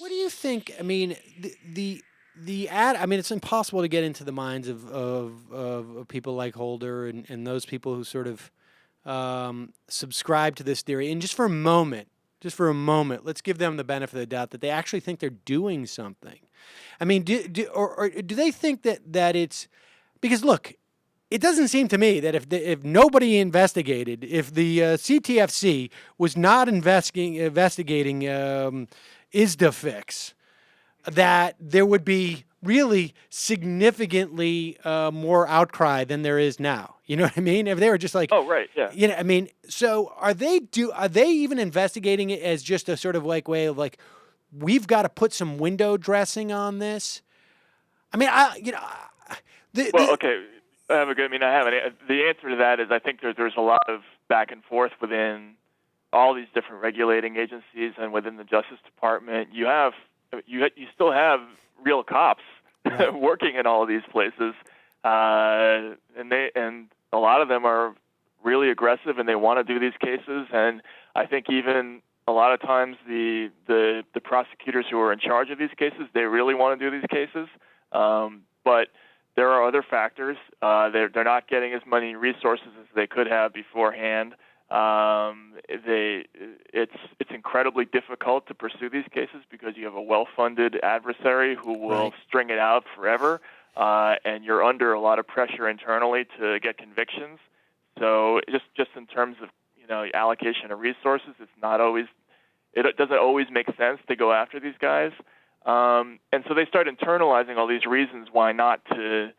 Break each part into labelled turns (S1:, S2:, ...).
S1: What do you think? I mean, the ad. I mean, it's impossible to get into the minds of people like Holder and those people who sort of subscribe to this theory. And just for a moment, let's give them the benefit of the doubt that they actually think they're doing something. I mean, or do they think that it's because look, it doesn't seem to me that if nobody investigated, if the CTFC was not investigating ISDAFix, that there would be really significantly more outcry than there is now. You know what I mean? If they were just like,
S2: Oh, right, yeah.
S1: you know, I mean, so are they even investigating it as just a sort of like way of like, we've got to put some window dressing on this? I mean,
S2: Okay. I have the answer to that is I think there's a lot of back and forth within all these different regulating agencies and within the Justice Department. You still have real cops
S1: Right.
S2: working in all of these places, and a lot of them are really aggressive and they want to do these cases. And I think even a lot of times the prosecutors who are in charge of these cases, they really want to do these cases, but there are other factors. They're not getting as many resources as they could have beforehand. It's incredibly difficult to pursue these cases because you have a well-funded adversary who will
S1: Right.
S2: string it out forever, and you're under a lot of pressure internally to get convictions. So just in terms of allocation of resources, it doesn't always make sense to go after these guys. And so they start internalizing all these reasons why not to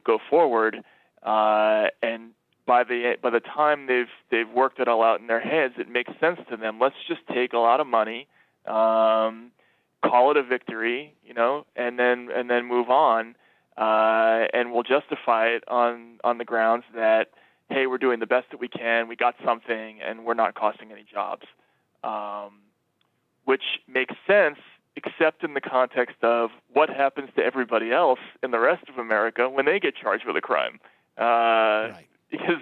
S2: go forward. And by the time they've worked it all out in their heads, it makes sense to them. Let's just take a lot of money, call it a victory, and then move on, and we'll justify it on the grounds that, hey, we're doing the best that we can, we got something, and we're not costing any jobs, which makes sense, except in the context of what happens to everybody else in the rest of America when they get charged with a crime.
S1: Right.
S2: Because,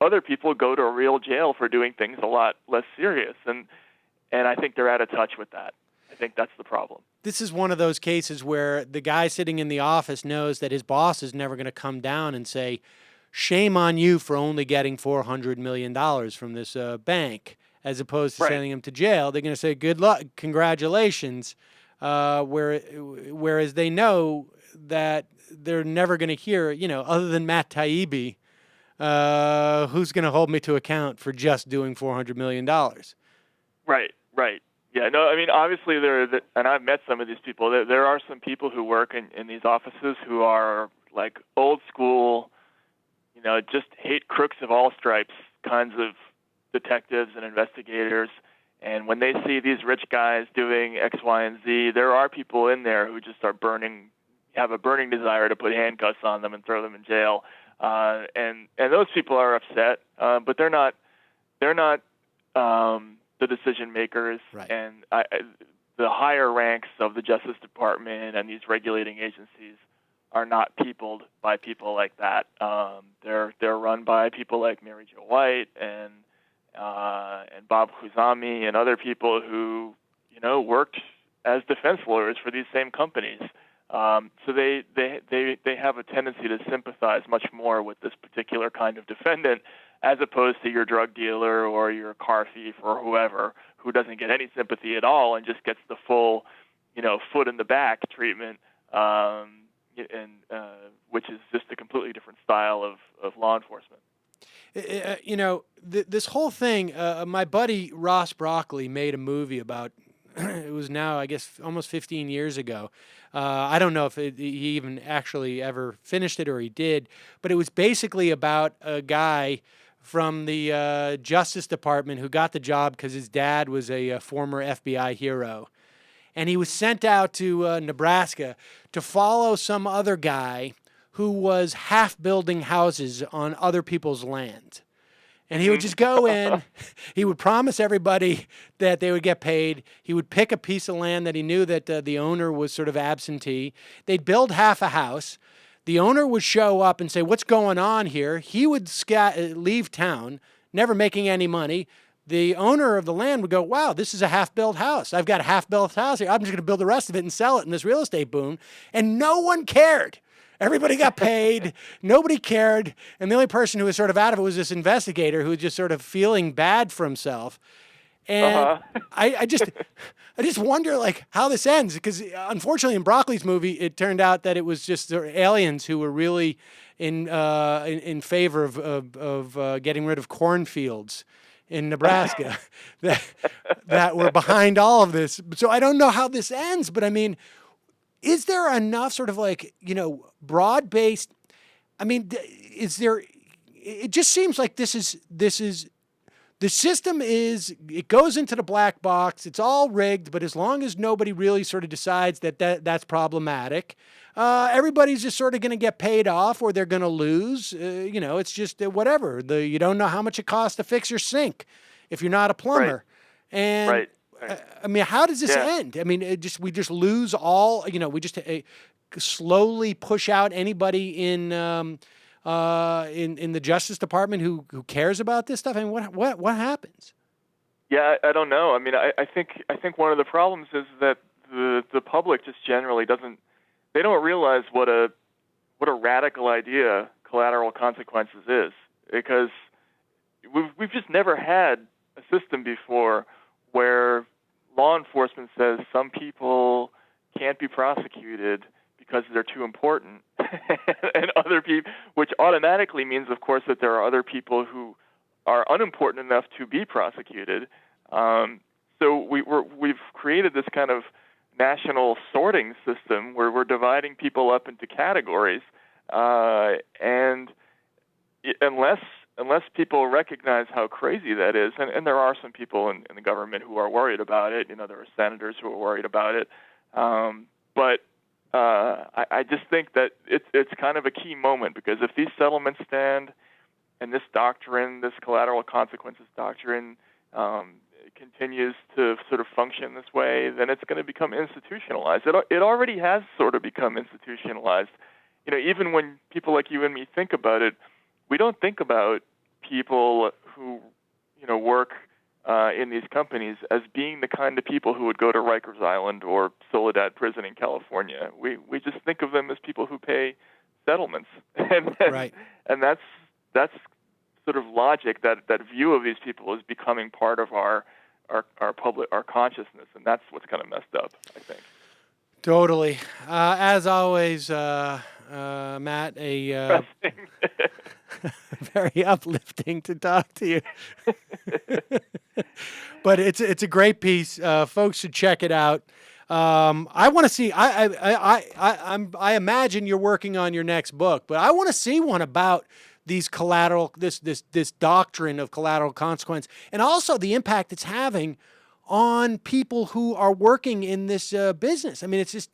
S2: other people go to a real jail for doing things a lot less serious. And I think they're out of touch with that. I think that's the problem.
S1: This is one of those cases where the guy sitting in the office knows that his boss is never going to come down and say, shame on you for only getting $400 million from this bank, as opposed to
S2: Right.
S1: sending him to jail. They're going to say, good luck, congratulations, whereas they know that they're never going to hear, other than Matt Taibbi, who's going to hold me to account for just doing $400 million.
S2: Right. Yeah, no, I mean, obviously and I've met some of these people. There are some people who work in these offices who are like old school, just hate crooks of all stripes kinds of detectives and investigators. And when they see these rich guys doing X, Y, and Z, there are people in there who just have a burning desire to put handcuffs on them and throw them in jail. And those people are upset, but they're not the decision makers.
S1: Right.
S2: And the higher ranks of the Justice Department and these regulating agencies are not peopled by people like that. They're run by people like Mary Jo White and Bob Khuzami and other people who worked as defense lawyers for these same companies. So they have a tendency to sympathize much more with this particular kind of defendant as opposed to your drug dealer or your car thief or whoever who doesn't get any sympathy at all and just gets the full, foot in the back treatment, which is just a completely different style of law enforcement.
S1: This whole thing, my buddy Ross Broccoli made a movie about, it was now, I guess, almost 15 years ago. I don't know if he even actually ever finished it or he did, but it was basically about a guy from the Justice Department who got the job because his dad was a former FBI hero. And he was sent out to Nebraska to follow some other guy who was half building houses on other people's land. And he would just go in, he would promise everybody that they would get paid. He would pick a piece of land that he knew that the owner was sort of absentee. They'd build half a house. The owner would show up and say, what's going on here? He would leave town, never making any money, the owner of the land would go, wow, this is a half-built house. I've got a half-built house here. I'm just going to build the rest of it and sell it in this real estate boom. And no one cared. Everybody got paid. Nobody cared. And the only person who was sort of out of it was this investigator who was just sort of feeling bad for himself. And I just wonder like how this ends, because unfortunately in Broccoli's movie it turned out that it was just the aliens who were really in favor of getting rid of cornfields in Nebraska that were behind all of this. So I don't know how this ends, but I mean, is there enough sort of like, broad-based, I mean, is there, it just seems like this is the system is, it goes into the black box. It's all rigged, but as long as nobody really sort of decides that's problematic, everybody's just sort of going to get paid off or they're going to lose. It's just whatever. You don't know how much it costs to fix your sink if you're not a plumber. Right. And
S2: right.
S1: I mean, how does this end? I mean, we just lose all, we just slowly push out anybody in the Justice Department who cares about this stuff. I mean, what happens?
S2: Yeah, I don't know. I mean, I think one of the problems is that the public just generally they don't realize what a radical idea collateral consequences is, because we've just never had a system before where law enforcement says some people can't be prosecuted because they're too important, and other people, which automatically means, of course, that there are other people who are unimportant enough to be prosecuted. So we've created this kind of national sorting system where we're dividing people up into categories, and unless people recognize how crazy that is, and there are some people in the government who are worried about it. There are senators who are worried about it, but I just think that it's kind of a key moment, because if these settlements stand and this doctrine, this collateral consequences doctrine, continues to sort of function this way, then it's going to become institutionalized. It already has sort of become institutionalized. Even when people like you and me think about it, we don't think about people who work in these companies as being the kind of people who would go to Rikers Island or Soledad Prison in California. We just think of them as people who pay settlements, and
S1: right.
S2: And that's sort of logic. That view of these people is becoming part of our consciousness, and that's what's kind of messed up, I think.
S1: Totally. As always, Matt, very uplifting to talk to you. But it's a great piece. Folks should check it out. I want to see. I imagine you're working on your next book, but I want to see one about these this doctrine of collateral consequence, and also the impact it's having on people who are working in this business. I mean, it's just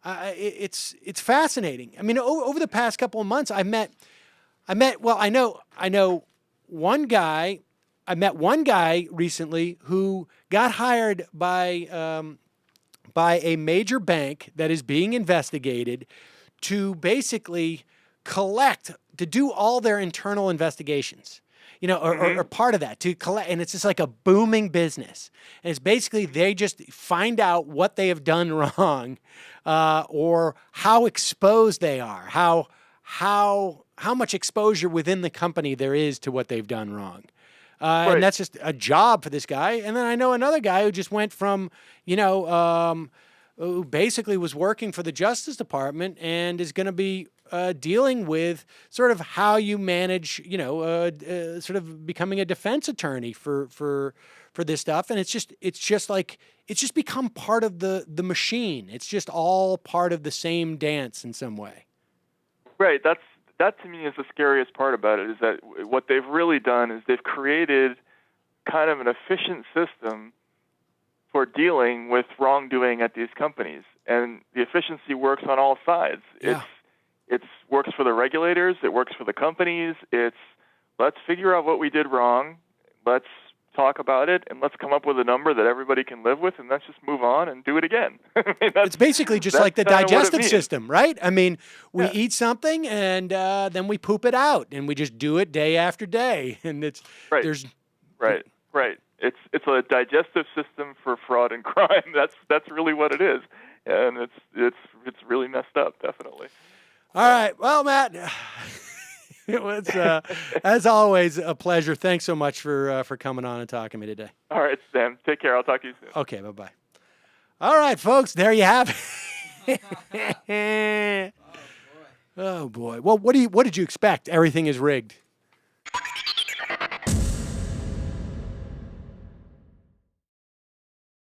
S1: it's fascinating. I mean, over the past couple of months, I met one guy. I met one guy recently who got hired by a major bank that is being investigated to basically to do all their internal investigations, or part of that, to collect. And it's just like a booming business. And it's basically they just find out what they have done wrong, or how exposed they are, how much exposure within the company there is to what they've done wrong. Right. And that's just a job for this guy. And then I know another guy who just went from, who basically was working for the Justice Department and is going to be dealing with sort of how you manage, sort of becoming a defense attorney for this stuff. And it's just become part of the machine. It's just all part of the same dance in some way.
S2: Right. That to me is the scariest part about it, is that what they've really done is they've created kind of an efficient system for dealing with wrongdoing at these companies. And the efficiency works on all sides.
S1: Yeah.
S2: It works for the regulators. It works for the companies. Let's figure out what we did wrong. Let's talk about it, and let's come up with a number that everybody can live with, and let's just move on and do it again.
S1: It's basically just like the digestive system, right? I mean, we eat something, and then we poop it out, and we just do it day after day. And it's
S2: right. Right. It's a digestive system for fraud and crime. That's really what it is, and it's really messed up, definitely.
S1: All right, well, Matt, it was as always a pleasure. Thanks so much for coming on and talking to me today.
S2: All right, Sam. Take care. I'll talk to you soon.
S1: Okay, bye-bye. All right, folks, there you have it. Oh boy. Well, what did you expect? Everything is rigged.